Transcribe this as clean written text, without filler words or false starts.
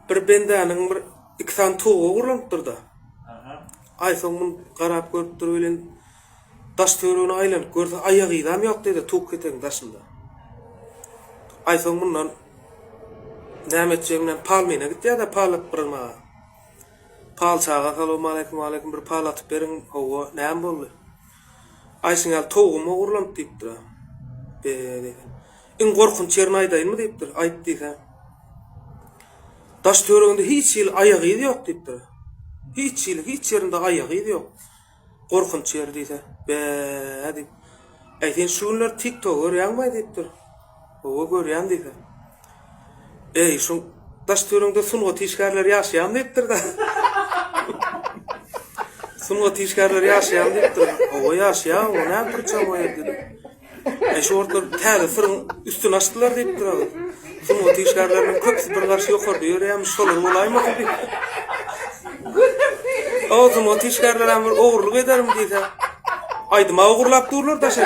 bir bendenin bir iki tane toğu uğurlanıptır da. Ay soňun garap görüp durup bilen daş törüne aýlanyp görse aýagydam ýok dedi toğ keten daşynda. Ay soň bundan näme etjegimden palmyna gitdi da palat birma. Pal çağa assalamu alaykum bir pal atyp beriň howa näme boldy? Ay siňal toğum uğurlanıp diýipdir. Be. In gorkunç ýerine aýdaýynmy diýipdir. Aýtdy ha. Daş töreginde hiç ýyl aýagy ýok diýipdir. Hiç ýerinde aýagy ýok. Gorkunç ýer diýse. Be diýip. Aýtyn şunlar TikTok görýärmi diýipdir. O görýän diýse. Şu daş töreginde sunga tişgärler ýaşaýan diýipdir da. Sunga tişgärler ýaşaýan diýipdir. O ýaşaýan, o näme turçam diýdi. Şu orta täze fırın üstüne açtılar diýipdir. Sunga tişgärleriň köpsi bir garşy ýokardy ýörýärmi şolar bolaýmy diýip. O sunga tişgärler hem ogurluk edermi diýse. Aýdyma ogurlap durlar daşa.